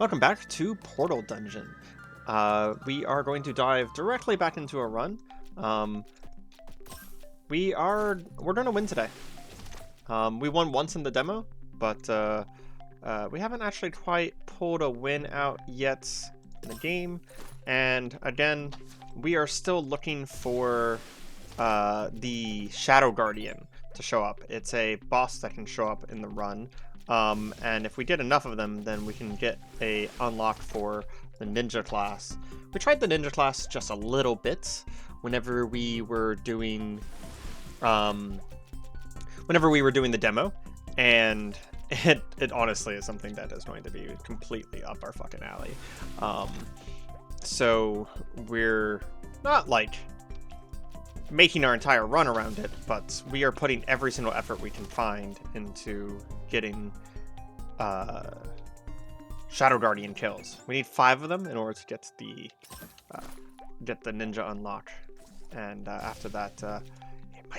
Welcome back to Portal Dungeon. We are going to dive directly back into a run. We're gonna win today. We won once in the demo, but we haven't actually quite pulled a win out yet in the game. And again, we are still looking for the Shadow Guardian to show up. It's a boss that can show up in the run. And if we get enough of them, then we can get a unlock for the ninja class. We tried the ninja class just a little bit whenever we were doing the demo, and it honestly is something that is going to be completely up our fucking alley. So we're not like making our entire run around it, but we are putting every single effort we can find into getting Shadow Guardian kills. We need 5 of them in order to get the ninja unlock, and after that,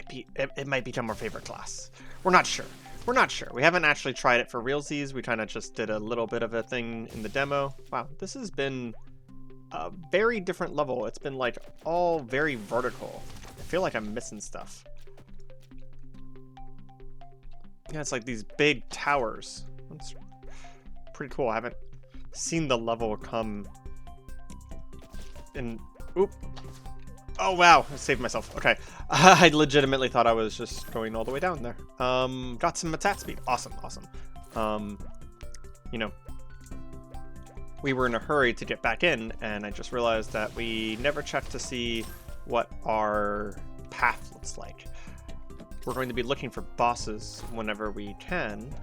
it might become our favorite class. We're not sure. We haven't actually tried it for realsies. We kind of just did a little bit of a thing in the demo. Wow, this has been a very different level. It's been like all very vertical. I feel like I'm missing stuff. Yeah, it's like these big towers. That's pretty cool. I haven't seen the level come in. Oop. Oh, wow. I saved myself. Okay. I legitimately thought I was just going all the way down there. Got some attack speed. Awesome. You know, we were in a hurry to get back in, and I just realized that we never checked to see what our path looks like. We're going to be looking for bosses whenever we can.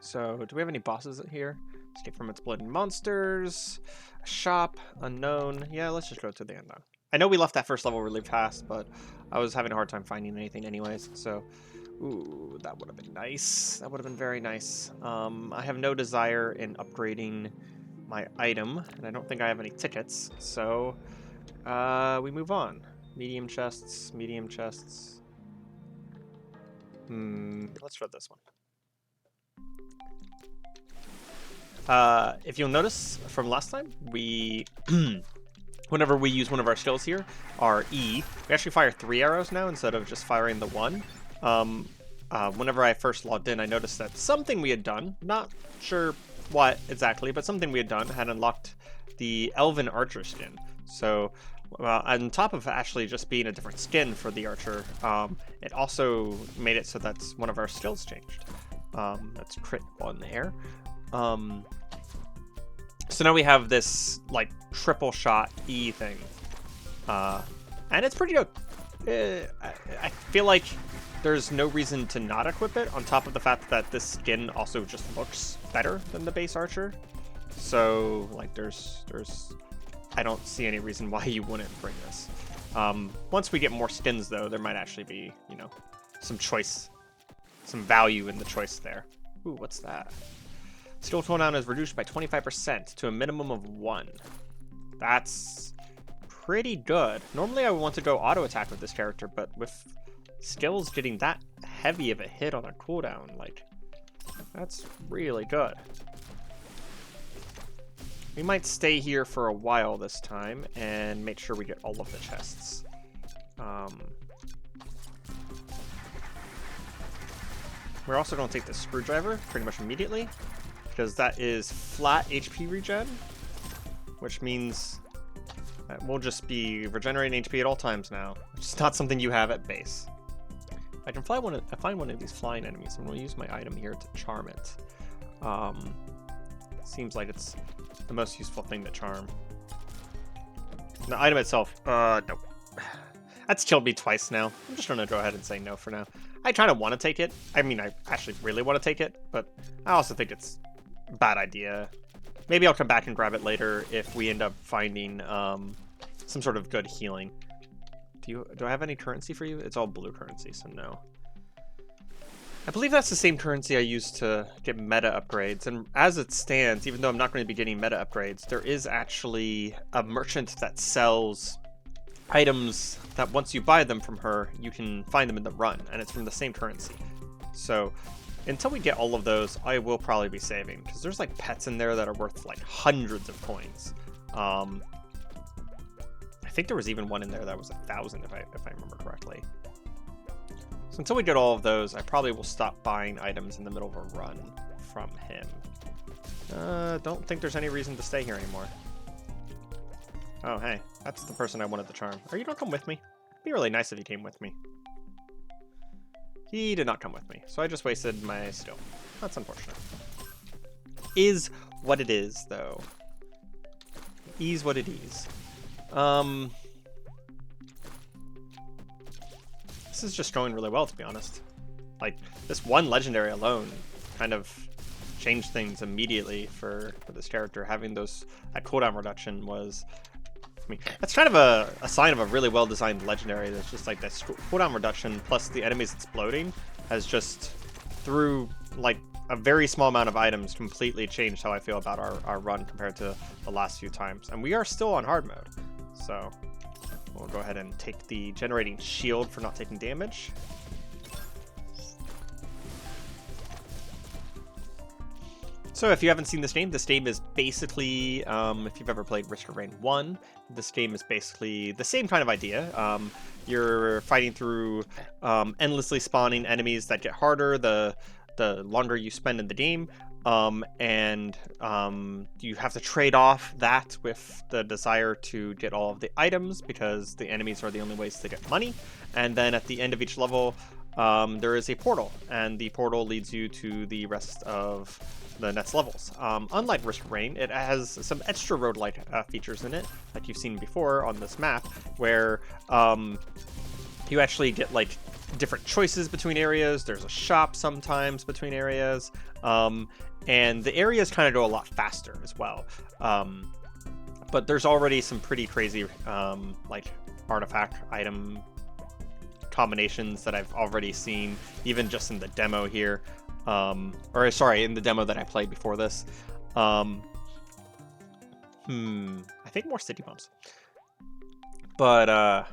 So, do we have any bosses here? Escape from Exploding Monsters, a shop, unknown. Yeah, let's just go to the unknown. I know we left that first level really fast, but I was having a hard time finding anything anyways. So, ooh, that would have been nice. That would have been very nice. I have no desire in upgrading my item, and I don't think I have any tickets. So, we move on. Medium chests. Let's try this one. If you'll notice from last time, we whenever we use one of our skills here, our E, we actually fire 3 arrows now instead of just firing the 1. Whenever I first logged in, I noticed that something we had done, not sure what exactly, but something we had done had unlocked the Elven Archer skin. So on top of actually just being a different skin for the Archer, it also made it so that's one of our skills changed. That's crit 1 there. So now we have this like triple shot E thing, and it's pretty good. I feel like there's no reason to not equip it, on top of the fact that this skin also just looks better than the base Archer. So like there's I don't see any reason why you wouldn't bring this. Once we get more skins though, there might actually be, you know, some choice, some value in the choice there. Ooh, what's that? Skill cooldown is reduced by 25% to a minimum of 1. That's pretty good. Normally I would want to go auto attack with this character, but with skills getting that heavy of a hit on a cooldown, like, that's really good. We might stay here for a while this time and make sure we get all of the chests. We're also going to take the screwdriver pretty much immediately, because that is flat HP regen, which means that we'll just be regenerating HP at all times now, which is not something you have at base. I can find one of these flying enemies, and we'll use my item here to charm it. Seems like it's the most useful thing to charm. The item itself, no. That's killed me twice now. I'm just gonna go ahead and say no for now. I kind of want to take it. I mean, I actually really want to take it, but I also think it's a bad idea. Maybe I'll come back and grab it later if we end up finding some sort of good healing. Do I have any currency for you? It's all blue currency, so no. I believe that's the same currency I used to get meta upgrades, and as it stands, even though I'm not going to be getting meta upgrades, there is actually a merchant that sells items that once you buy them from her, you can find them in the run, and it's from the same currency. So until we get all of those, I will probably be saving, because there's like pets in there that are worth like hundreds of coins. I think there was even one in there that was 1,000 if I remember correctly. So until we get all of those, I probably will stop buying items in the middle of a run from him. Don't think there's any reason to stay here anymore. Oh, hey, that's the person I wanted to charm. Are you gonna come with me? It'd be really nice if you came with me. He did not come with me, so I just wasted my skill. That's unfortunate. Is what it is, though. Is what it is. This is just going really well, to be honest. Like, this one legendary alone kind of changed things immediately for this character. Having that cooldown reduction was... I mean, that's kind of a sign of a really well-designed legendary. That's just like that cooldown reduction plus the enemies exploding has just, through like a very small amount of items, completely changed how I feel about our run compared to the last few times. And we are still on hard mode, so we'll go ahead and take the generating shield for not taking damage. So if you haven't seen this game is basically, if you've ever played Risk of Rain 1, this game is basically the same kind of idea. You're fighting through endlessly spawning enemies that get harder the longer you spend in the game, and you have to trade off that with the desire to get all of the items, because the enemies are the only ways to get money. And then at the end of each level, there is a portal, and the portal leads you to the rest of the next levels. Unlike Risk of Rain, it has some extra Rogue-lite features in it, like you've seen before on this map, where you actually get like different choices between areas. There's a shop sometimes between areas, and the areas kind of go a lot faster as well. But there's already some pretty crazy like artifact item combinations that I've already seen, even just in the demo here. Or sorry, in the demo that I played before this. I think more city bumps. But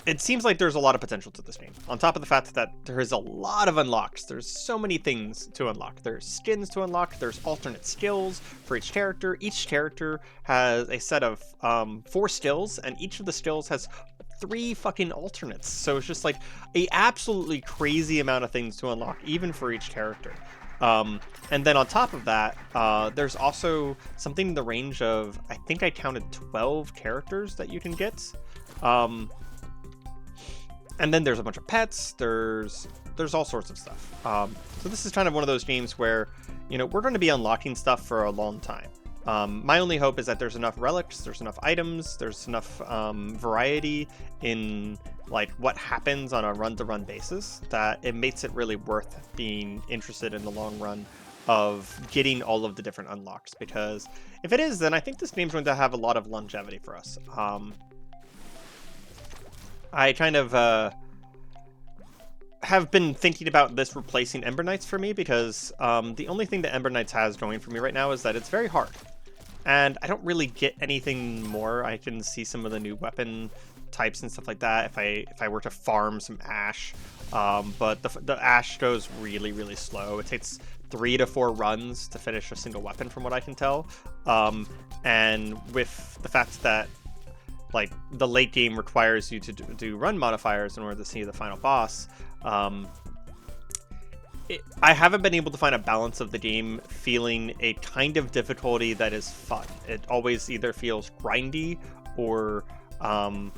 it seems like there's a lot of potential to this game. On top of the fact that there is a lot of unlocks. There's so many things to unlock. There's skins to unlock. There's alternate skills for each character. Each character has a set of 4 skills, and each of the skills has 3 fucking alternates. So it's just like a absolutely crazy amount of things to unlock, even for each character. And then on top of that, there's also something in the range of, I think I counted 12 characters that you can get. And then there's a bunch of pets, there's all sorts of stuff. So this is kind of one of those games where, you know, we're going to be unlocking stuff for a long time. My only hope is that there's enough relics, there's enough items, there's enough variety in like what happens on a run-to-run basis that it makes it really worth being interested in the long run of getting all of the different unlocks. Because if it is, then I think this game's going to have a lot of longevity for us. I kind of have been thinking about this replacing Ember Knights for me, because the only thing that Ember Knights has going for me right now is that it's very hard. And I don't really get anything more. I can see some of the new weapon types and stuff like that if I were to farm some Ash. But the Ash goes really, really slow. It takes 3 to 4 runs to finish a single weapon from what I can tell. And with the fact that like the late game requires you to do run modifiers in order to see the final boss, I haven't been able to find a balance of the game feeling a kind of difficulty that is fun. It always either feels grindy or I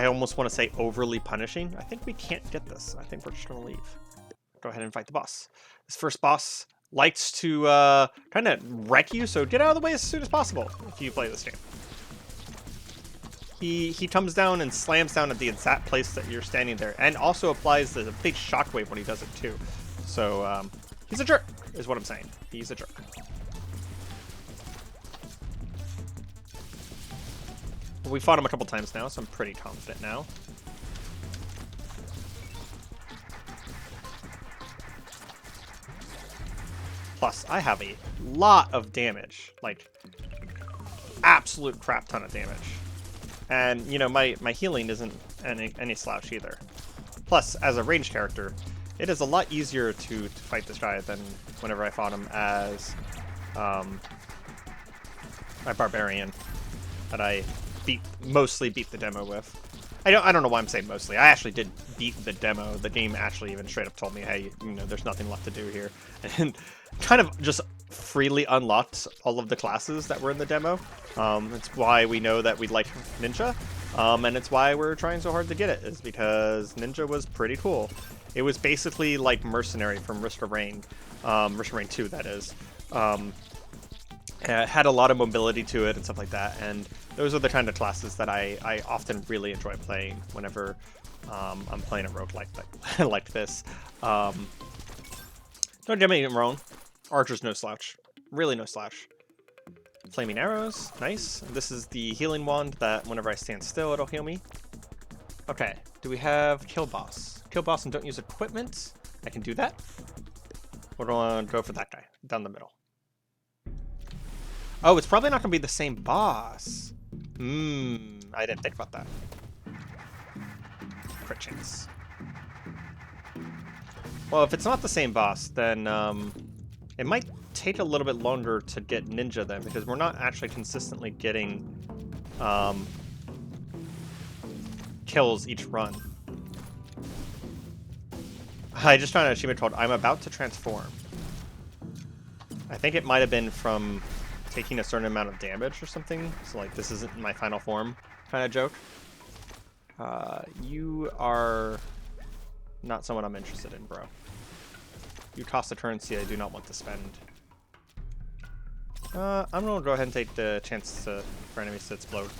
almost want to say overly punishing. I think we can't get this. I think we're just going to leave. Go ahead and fight the boss. This first boss likes to kind of wreck you, so get out of the way as soon as possible if you play this game. He comes down and slams down at the exact place that you're standing there, and also applies the big shockwave when he does it too. So he's a jerk, is what I'm saying. He's a jerk. We fought him a couple times now, so I'm pretty confident now. Plus, I have a lot of damage, like absolute crap ton of damage. And, you know, my healing isn't any slouch either. Plus, as a ranged character, it is a lot easier to fight this guy than whenever I fought him as my barbarian that I mostly beat the demo with. I don't know why I'm saying mostly. I actually did beat the demo. The game actually even straight up told me, hey, you know, there's nothing left to do here, and kind of just freely unlocked all of the classes that were in the demo. It's why we know that we like Ninja, and it's why we're trying so hard to get it, is because Ninja was pretty cool. It was basically like Mercenary from Risk of Rain 2, that is. It had a lot of mobility to it and stuff like that, and those are the kind of classes that I often really enjoy playing whenever I'm playing a roguelite like this. Don't get me wrong, Archer's no slouch. Really no slouch. Flaming arrows, nice. This is the healing wand that whenever I stand still, it'll heal me. Okay, do we have kill boss? Kill boss and don't use equipment. I can do that. We're going to go for that guy down the middle. Oh, it's probably not going to be the same boss. I didn't think about that. Crit chance. Well, if it's not the same boss, then it might take a little bit longer to get Ninja then, because we're not actually consistently getting kills each run. I just found an achievement called I'm about to transform. I think it might have been from taking a certain amount of damage or something. So like, this isn't my final form kind of joke. You are not someone I'm interested in, bro. You cost a currency I do not want to spend. I'm gonna go ahead and take the chance for enemies to explode.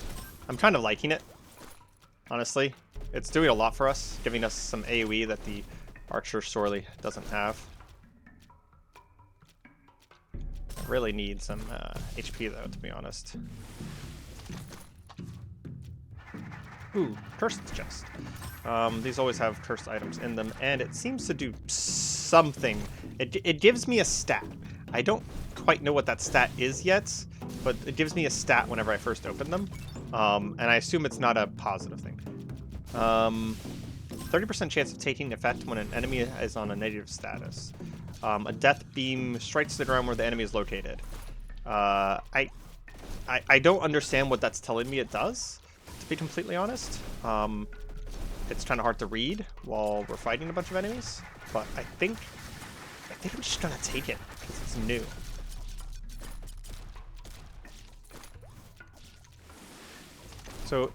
I'm kind of liking it, honestly. It's doing a lot for us, giving us some AoE that the Archer sorely doesn't have. I really need some HP though, to be honest. Ooh, cursed chest. These always have cursed items in them, and it seems to do something. It gives me a stat. I don't quite know what that stat is yet, but it gives me a stat whenever I first open them. And I assume it's not a positive thing. 30% chance of taking effect when an enemy is on a negative status. A death beam strikes the ground where the enemy is located. I don't understand what that's telling me it does, to be completely honest. It's kind of hard to read while we're fighting a bunch of enemies, but I think I'm just gonna take it because it's new. So,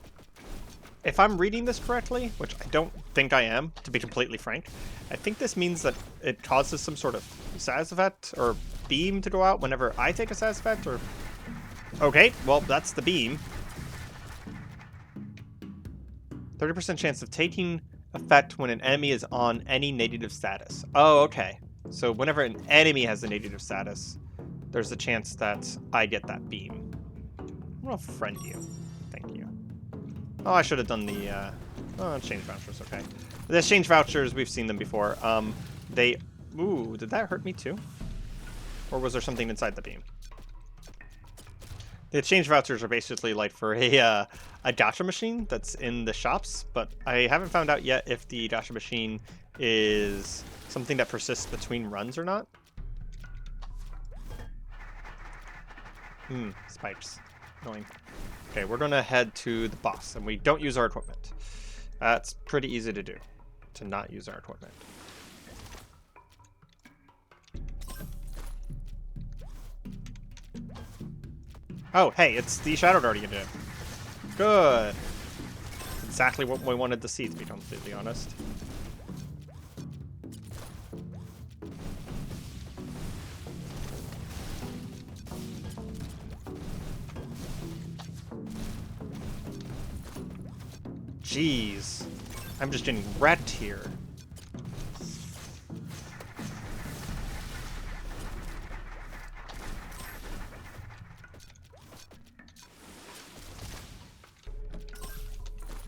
if I'm reading this correctly, which I don't think I am, to be completely frank, I think this means that it causes some sort of status effect or beam to go out whenever I take a status effect, or... Okay, well, that's the beam. 30% chance of taking effect when an enemy is on any negative status. Oh, okay. So whenever an enemy has a negative status, there's a chance that I get that beam. I'm gonna friend you. Thank you. Oh, I should have done the, exchange vouchers, okay. The exchange vouchers, we've seen them before. Ooh, did that hurt me too? Or was there something inside the beam? The exchange vouchers are basically like for a gacha machine that's in the shops, but I haven't found out yet if the gacha machine is something that persists between runs or not. Spikes. Annoying. Okay, we're gonna head to the boss, and we don't use our equipment. That's pretty easy to do, to not use our equipment. Oh, hey, it's the Shadow Guardian again. Good. Exactly what we wanted to see, to be completely honest. Jeez. I'm just getting wrecked here.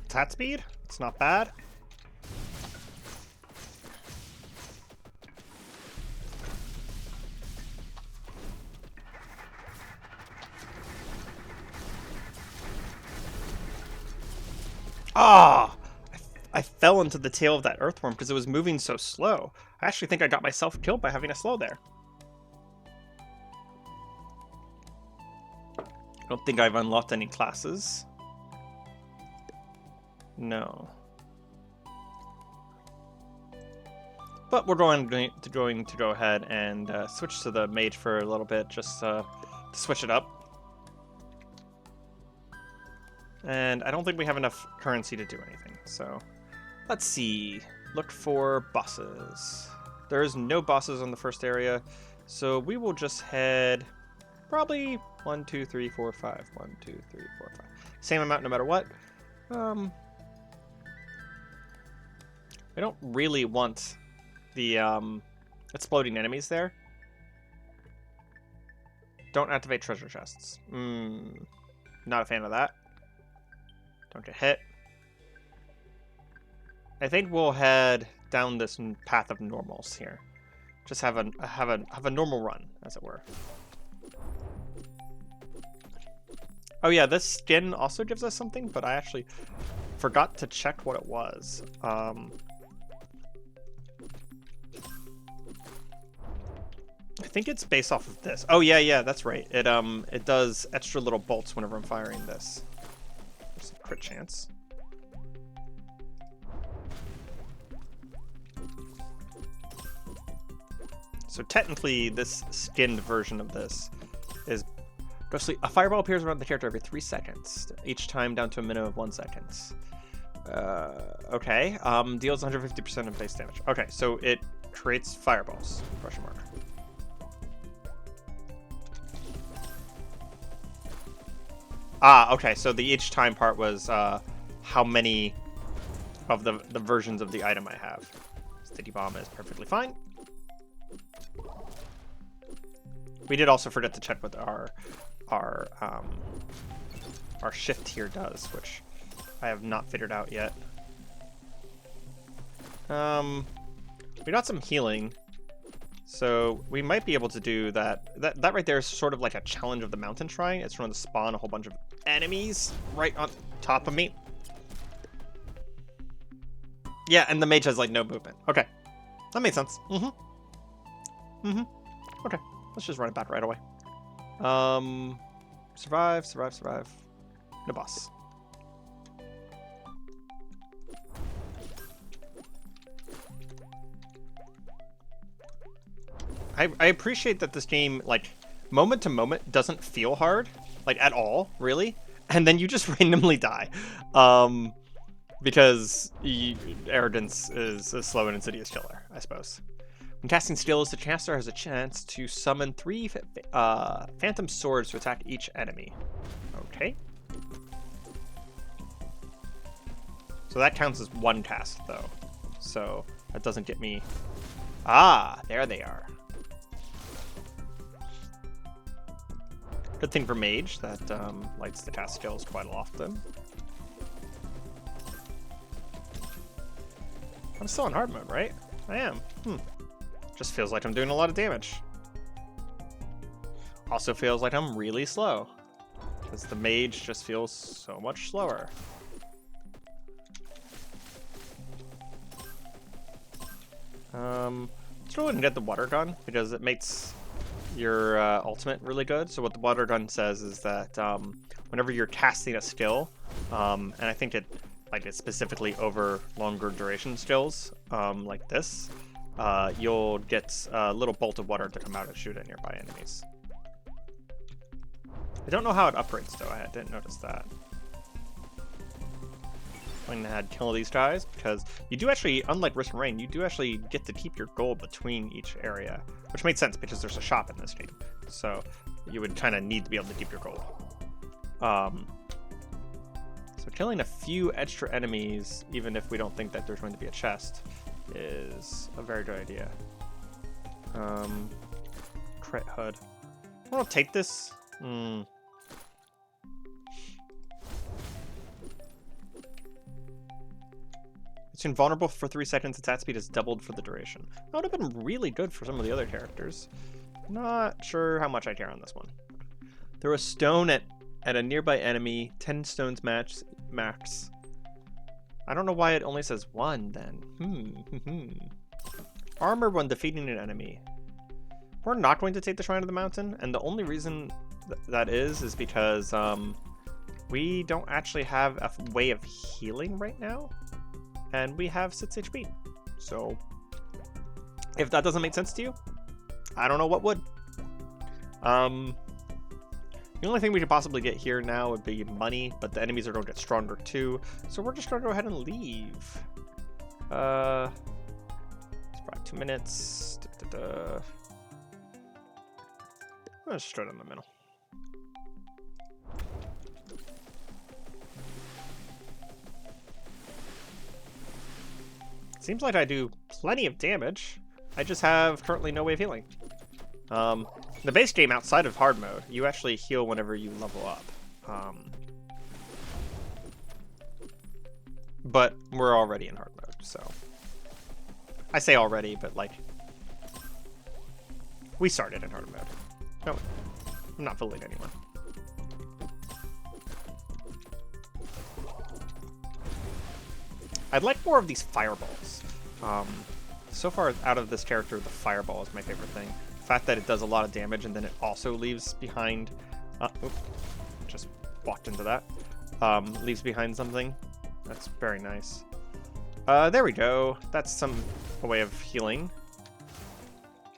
Attack speed? It's not bad. Ah! I fell into the tail of that earthworm because it was moving so slow. I actually think I got myself killed by having a slow there. I don't think I've unlocked any classes. No. But we're going to go ahead and switch to the mage for a little bit, just to switch it up. And I don't think we have enough currency to do anything, so let's see. Look for bosses. There's no bosses on the first area, so we will just head probably 1, 2, 3, 4, 5. 1, 2, 3, 4, 5. Same amount no matter what. I don't really want the exploding enemies there. Don't activate treasure chests. Not a fan of that. Don't get hit. I think we'll head down this path of normals here. Just have a normal run, as it were. Oh yeah, this skin also gives us something, but I actually forgot to check what it was. I think it's based off of this. Oh yeah, that's right. It does extra little bolts whenever I'm firing this. There's a crit chance. So technically, this skinned version of this is ghostly. A fireball appears around the character every 3 seconds, each time down to a minimum of 1 second. Okay. Deals 150% of base damage. Okay, so it creates fireballs. Question mark. Ah, okay. So the each time part was how many of the versions of the item I have. Sticky bomb is perfectly fine. We did also forget to check what our shift here does, which I have not figured out yet. We got some healing, so we might be able to do that. That right there is sort of like a challenge of the mountain shrine. It's going to spawn a whole bunch of enemies right on top of me. Yeah, and the mage has like no movement. Okay, that makes sense. Okay, let's just run it back right away. Survive. No boss. I appreciate that this game, like, moment to moment doesn't feel hard, like, at all, really. And then you just randomly die. Because arrogance is a slow and insidious killer, I suppose. When casting skills, the caster has a chance to summon 3 phantom swords to attack each enemy. Okay. So that counts as 1 cast, though. So that doesn't get me... Ah, there they are. Good thing for mage, that lights the cast skills quite often. I'm still in hard mode, right? I am. Just feels like I'm doing a lot of damage. Also feels like I'm really slow, because the mage just feels so much slower. Let's go ahead and get the water gun, because it makes your ultimate really good. So what the water gun says is that whenever you're casting a skill, and I think it's specifically over longer duration skills, like this, you'll get a little bolt of water to come out and shoot at nearby enemies. I don't know how it upgrades, though. I didn't notice that. I'm going to ahead kill these guys, because you do actually, unlike Risk and Rain, you do actually get to keep your gold between each area, which makes sense because there's a shop in this game. So you would kind of need to be able to keep your gold. So killing a few extra enemies, even if we don't think that there's going to be a chest, is a very good idea. Crit hood. I want to take this. It's invulnerable for 3 seconds. Its attack speed is doubled for the duration. That would have been really good for some of the other characters. Not sure how much I care on this one. Throw a stone at a nearby enemy. 10 stones max. I don't know why it only says 1 then. Armor when defeating an enemy. We're not going to take the Shrine of the Mountain, and the only reason that is because we don't actually have a way of healing right now, and we have 6 HP. So if that doesn't make sense to you, I don't know what would. The only thing we could possibly get here now would be money, but the enemies are going to get stronger too. So we're just going to go ahead and leave. It's probably 2 minutes. Let's straight in the middle. Seems like I do plenty of damage. I just have currently no way of healing. The base game outside of hard mode, you actually heal whenever you level up. But we're already in hard mode, so. I say already, but like, we started in hard mode. No, I'm not fooling anyone. I'd like more of these fireballs. So far out of this character, the fireball is my favorite thing. The fact that it does a lot of damage and then it also leaves behind... oops, just walked into that. Leaves behind something. That's very nice. There we go. That's a way of healing.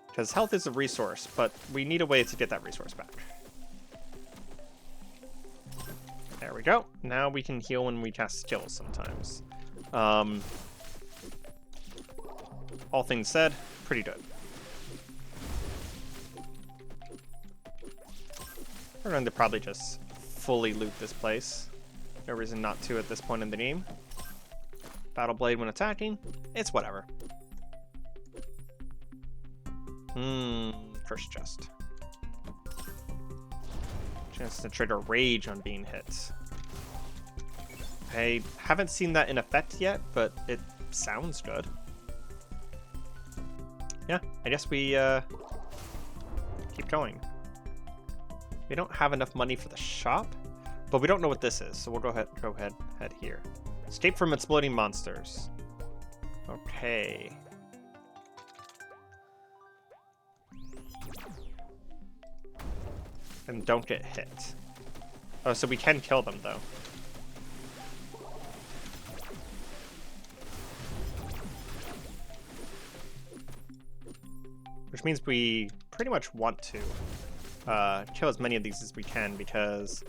Because health is a resource, but we need a way to get that resource back. There we go. Now we can heal when we cast skills sometimes. All things said, pretty good. We're going to probably just fully loot this place. No reason not to at this point in the game. Battle Blade when attacking, it's whatever. First chest. Chance to trigger rage on being hit. I haven't seen that in effect yet, but it sounds good. Yeah, I guess we keep going. We don't have enough money for the shop, but we don't know what this is, so we'll go ahead here. Escape from exploding monsters. Okay. And don't get hit. Oh, so we can kill them though. Which means we pretty much want to kill as many of these as we can, because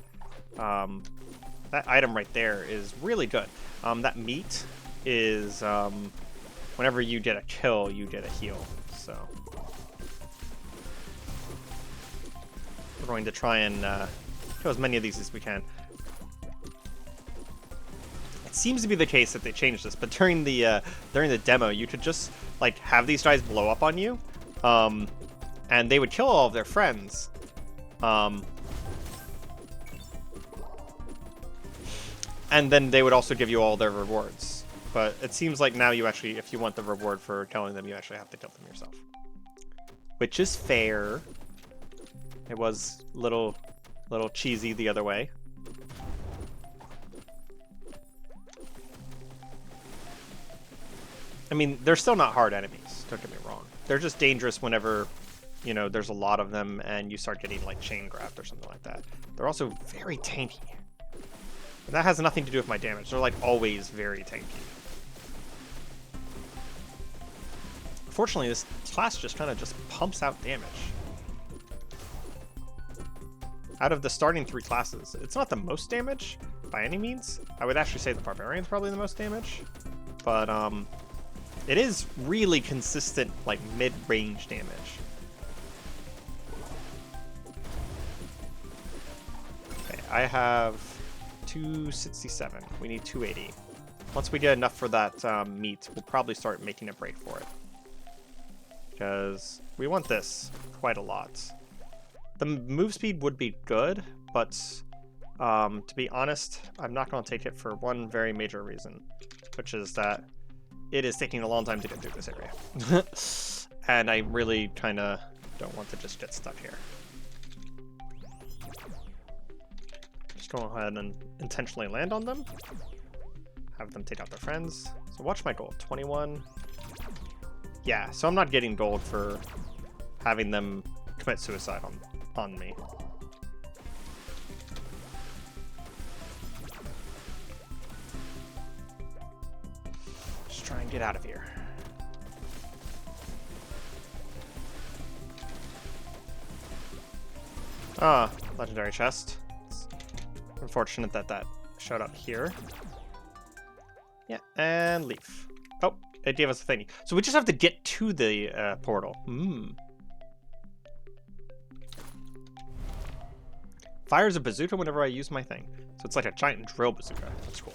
that item right there is really good. That meat is whenever you get a kill, you get a heal. So we're going to try and kill as many of these as we can. It seems to be the case that they changed this, but during the demo, you could just like have these guys blow up on you. And they would kill all of their friends. And then they would also give you all their rewards. But it seems like now you actually, if you want the reward for killing them, you actually have to kill them yourself. Which is fair. It was a little cheesy the other way. I mean, they're still not hard enemies, don't get me wrong. They're just dangerous whenever, you know, there's a lot of them and you start getting like chain grabbed or something like that. They're also very tanky. And that has nothing to do with my damage. They're like always very tanky. Fortunately, this class just kind of just pumps out damage. Out of the starting 3 classes, it's not the most damage by any means. I would actually say the Barbarian's probably the most damage. But it is really consistent, like mid-range damage. Okay, I have 267. We need 280. Once we get enough for that meat, we'll probably start making a break for it. Because we want this quite a lot. The move speed would be good, but to be honest, I'm not going to take it for one very major reason, which is that it is taking a long time to get through this area. And I really kind of don't want to just get stuck here. Just go ahead and intentionally land on them. have them take out their friends. So watch my gold, 21. Yeah, so I'm not getting gold for having them commit suicide on me. Just try and get out of here. Ah, legendary chest. It's unfortunate that that showed up here. Yeah, and leave. Oh, it gave us a thingy. So we just have to get to the portal. Fires a bazooka whenever I use my thing. So it's like a giant drill bazooka. That's cool.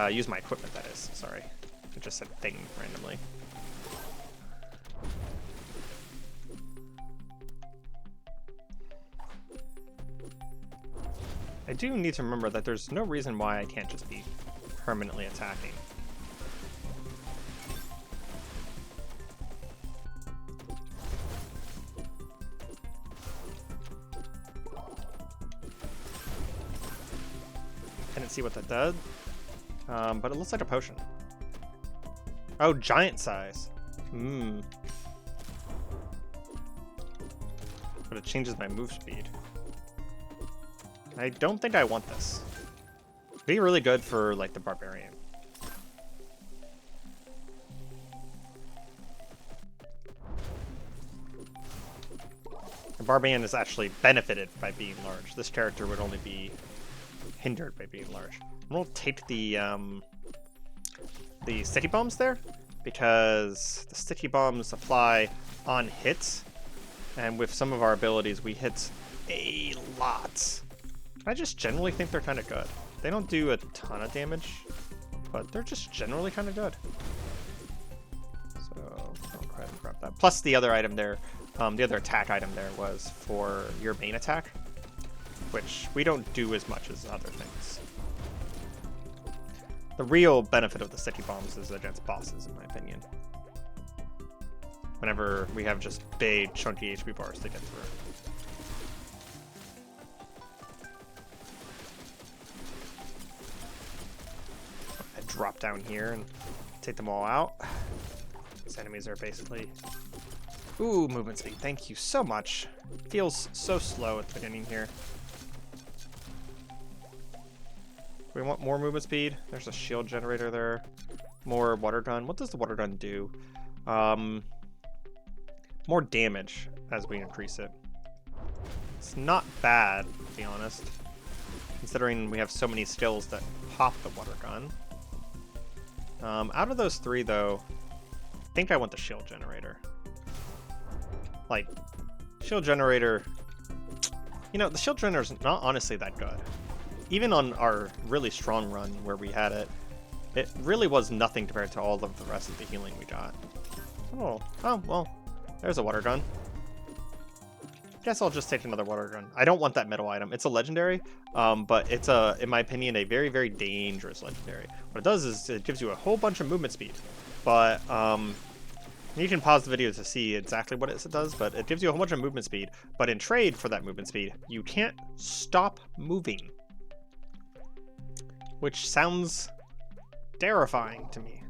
Use my equipment, that is. Sorry. It just said thing randomly. I do need to remember that there's no reason why I can't just be permanently attacking. I didn't see what that did, but it looks like a potion. Oh, giant size. But it changes my move speed. I don't think I want this. It'd be really good for, like, the barbarian. The barbarian is actually benefited by being large. This character would only be hindered by being large. We'll take the sticky bombs there, because the sticky bombs apply on hits, and with some of our abilities, we hit a lot. I just generally think they're kind of good. They don't do a ton of damage, but they're just generally kind of good. So I'll go ahead and grab that. Plus the other item there, the other attack item there was for your main attack, which we don't do as much as other things. The real benefit of the sticky bombs is against bosses, in my opinion. Whenever we have just big, chunky HP bars to get through. Drop down here and take them all out. These enemies are basically... Ooh, movement speed. Thank you so much. Feels so slow at the beginning here. We want more movement speed. There's a shield generator there. More water gun. What does the water gun do? More damage as we increase it. It's not bad, to be honest, considering we have so many skills that pop the water gun. Out of those three, though, I think I want the shield generator. Like, shield generator... You know, the shield generator is not honestly that good. Even on our really strong run where we had it, it really was nothing compared to all of the rest of the healing we got. Oh, well, there's a water gun. Guess I'll just take another water gun. I don't want that middle item. It's a legendary, but it's in my opinion, a very, very dangerous legendary. What it does is it gives you a whole bunch of movement speed, but you can pause the video to see exactly what it does, but it gives you a whole bunch of movement speed, but in trade for that movement speed, you can't stop moving, which sounds terrifying to me.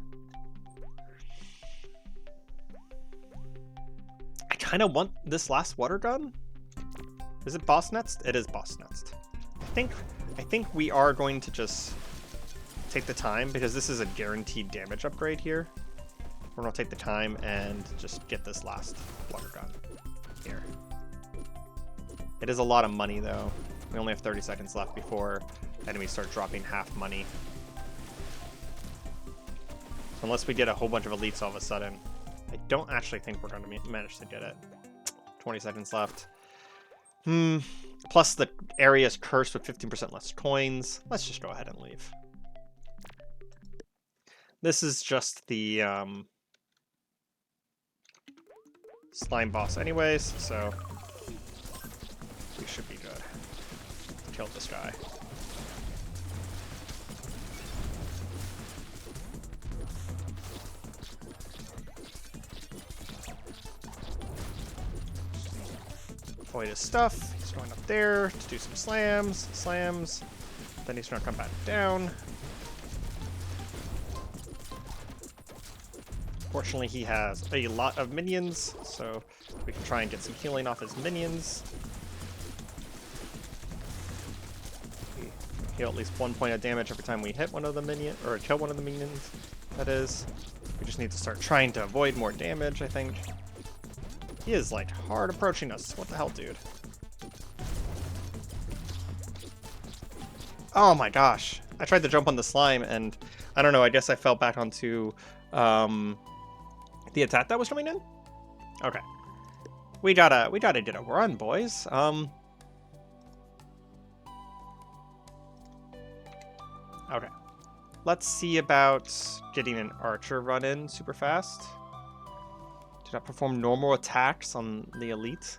I kind of want this last water gun. Is it boss next? It is boss next. I think we are going to just take the time, because this is a guaranteed damage upgrade here. We're gonna take the time and just get this last water gun here. It is a lot of money though. We only have 30 seconds left before enemies start dropping half money. So unless we get a whole bunch of elites all of a sudden, I don't actually think we're going to manage to get it. 20 seconds left. Plus the area is cursed with 15% less coins. Let's just go ahead and leave. This is just the slime boss anyways, so we should be good. Kill this guy. Avoid his stuff. He's going up there to do some slams. Then he's going to come back down. Fortunately, he has a lot of minions, so we can try and get some healing off his minions. We heal at least 1 point of damage every time we hit one of the minions, or kill one of the minions, that is. We just need to start trying to avoid more damage, I think. He is, like, hard approaching us. What the hell, dude? Oh my gosh. I tried to jump on the slime, and I don't know, I guess I fell back onto the attack that was coming in? Okay. We gotta get a run, boys. Okay. Let's see about getting an archer run in super fast. Did I perform normal attacks on the elite?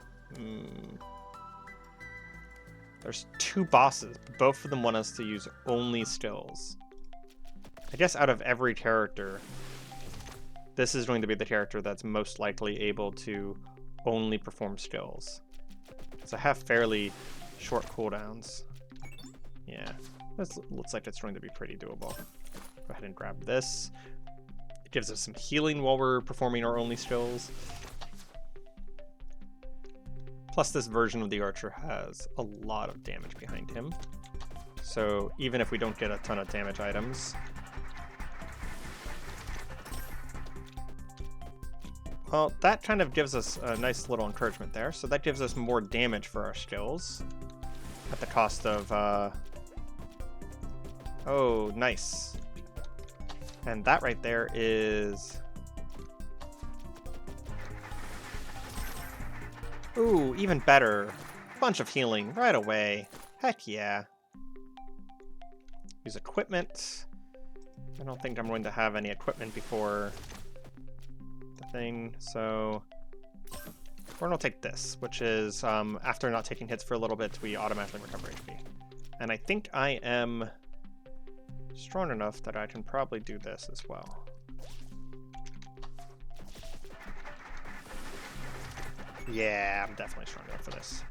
There's 2 bosses. Both of them want us to use only skills. I guess out of every character, this is going to be the character that's most likely able to only perform skills. Because I have fairly short cooldowns. Yeah, this looks like it's going to be pretty doable. Go ahead and grab this. It gives us some healing while we're performing our only skills. Plus, this version of the archer has a lot of damage behind him. So even if we don't get a ton of damage items, well, that kind of gives us a nice little encouragement there. So that gives us more damage for our skills at the cost of, oh, nice. And that right there is, ooh, even better. Bunch of healing right away. Heck yeah. Use equipment. I don't think I'm going to have any equipment before the thing, so we're gonna take this, which is after not taking hits for a little bit, we automatically recover HP. And I think I am strong enough that I can probably do this as well. Yeah, I'm definitely strong enough for this.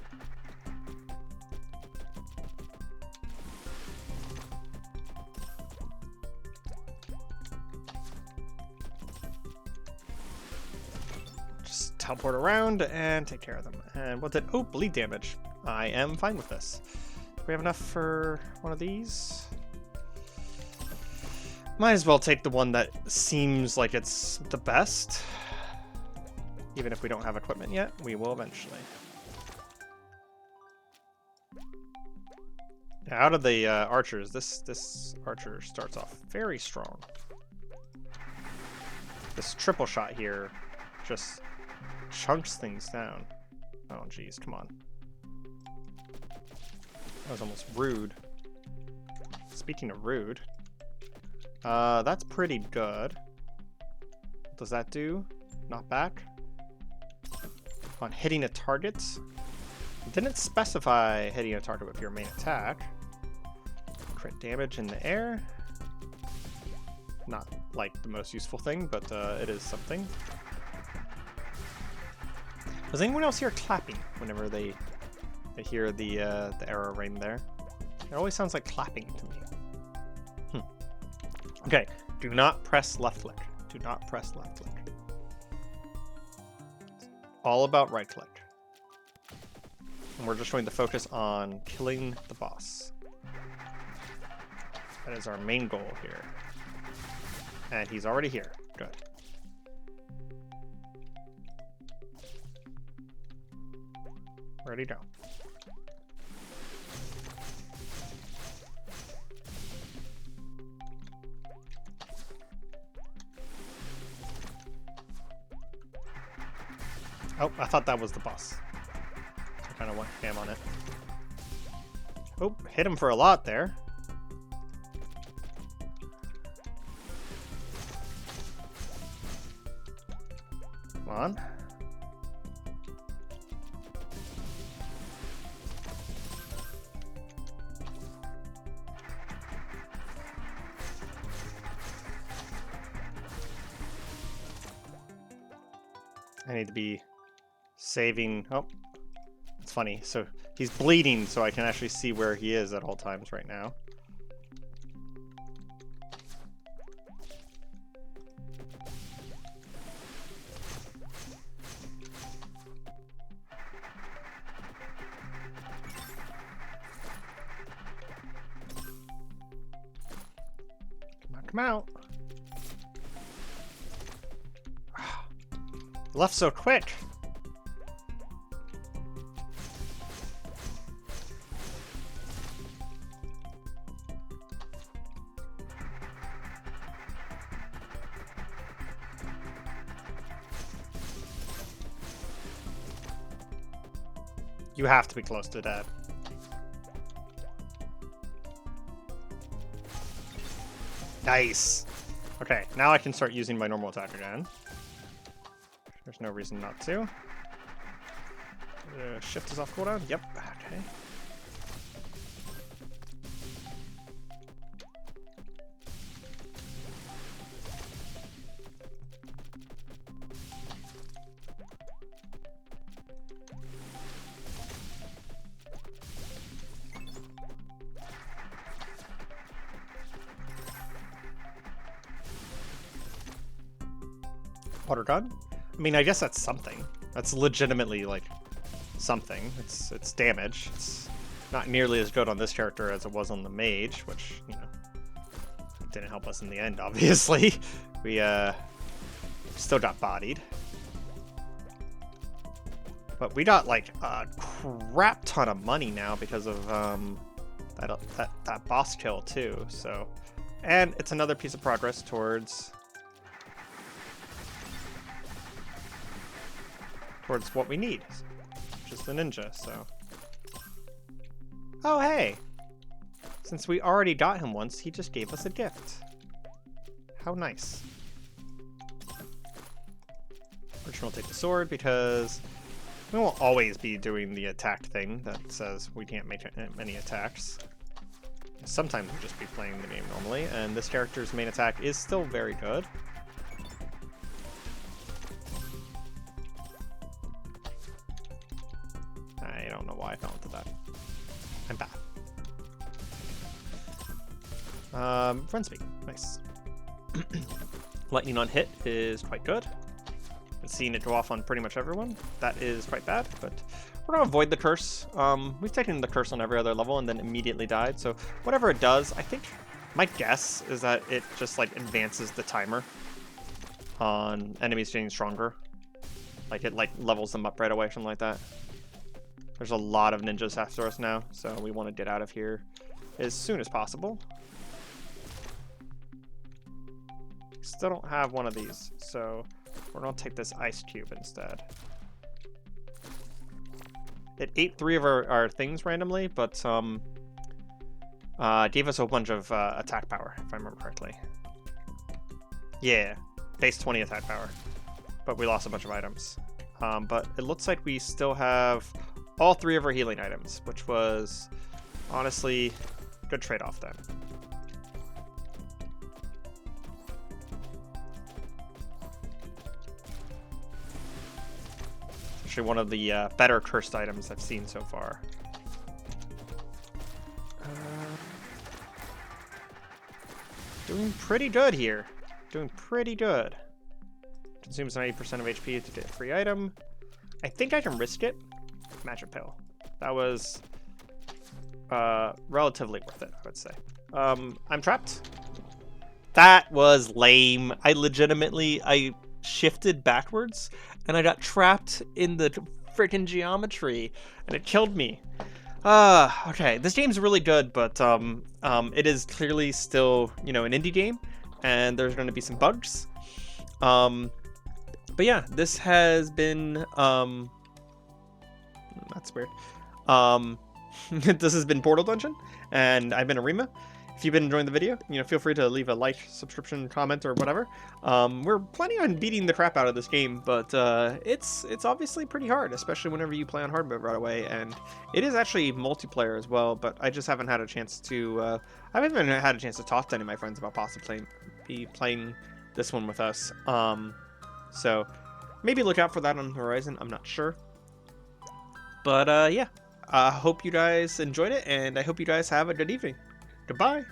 Just teleport around and take care of them. And what did... Oh, bleed damage. I am fine with this. Do we have enough for one of these? Might as well take the one that seems like it's the best. Even if we don't have equipment yet, we will eventually. Now, out of the archers, this archer starts off very strong. This triple shot here just chunks things down. Oh, geez, come on. That was almost rude. Speaking of rude, that's pretty good. What does that do? Knock back? On hitting a target. It didn't specify hitting a target with your main attack. Crit damage in the air. Not like the most useful thing, but it is something. Was anyone else here clapping whenever they hear the arrow rain there? It always sounds like clapping to me. Okay, do not press left click. Do not press left click. All about right click. And we're just going to focus on killing the boss. That is our main goal here. And he's already here. Good. Where'd he go? Oh, I thought that was the boss. I kind of went ham on it. Oh, hit him for a lot there. Come on. I need to be saving. Oh, it's funny. So he's bleeding, so I can actually see where he is at all times right now. Take him out. Left so quick. You have to be close to dead. Nice. Okay, now I can start using my normal attack again. There's no reason not to. Shift is off cooldown? Yep. Okay. Water gun? I mean, I guess that's something. That's legitimately, like, something. It's damage. It's not nearly as good on this character as it was on the mage, which, you know, didn't help us in the end, obviously. We, still got bodied. But we got, like, a crap ton of money now because of, that boss kill, too, so... And it's another piece of progress towards what we need, which is the ninja, so... Oh, hey! Since we already got him once, he just gave us a gift. How nice. We're just gonna take the sword because we won't always be doing the attack thing that says we can't make any attacks. Sometimes we'll just be playing the game normally, and this character's main attack is still very good. I don't know why I fell into that. I'm bad. Friend speak. Nice. Lightning on hit is quite good. I've seen it go off on pretty much everyone. That is quite bad, but we're gonna avoid the curse. We've taken the curse on every other level and then immediately died, so whatever it does, I think my guess is that it just like advances the timer on enemies getting stronger. Like it like levels them up right away, something like that. There's a lot of ninjas after us now, so we want to get out of here as soon as possible. Still don't have one of these, so we're gonna take this ice cube instead. It ate 3 of our things randomly, but gave us a bunch of attack power, if I remember correctly. Yeah, base 20 attack power, but we lost a bunch of items. But it looks like we still have all 3 of our healing items, which was honestly good trade-off then. Actually one of the better cursed items I've seen so far. Doing pretty good here. Doing pretty good. Consumes 90% of HP to get a free item. I think I can risk it. Magic pill. That was relatively worth it, I would say. I'm trapped. That was lame. I shifted backwards and I got trapped in the freaking geometry and it killed me. Okay, this game's really good, but it is clearly still, you know, an indie game and there's going to be some bugs. But yeah, this has been that's weird. This has been Portal Dungeon, and I've been Arima. If you've been enjoying the video, you know, feel free to leave a like, subscription, comment, or whatever. We're planning on beating the crap out of this game, but it's obviously pretty hard, especially whenever you play on hard mode right away. And it is actually multiplayer as well, but I just haven't had a chance to. I haven't even had a chance to talk to any of my friends about possibly playing this one with us. So maybe look out for that on the horizon. I'm not sure. But yeah, I hope you guys enjoyed it, and I hope you guys have a good evening. Goodbye.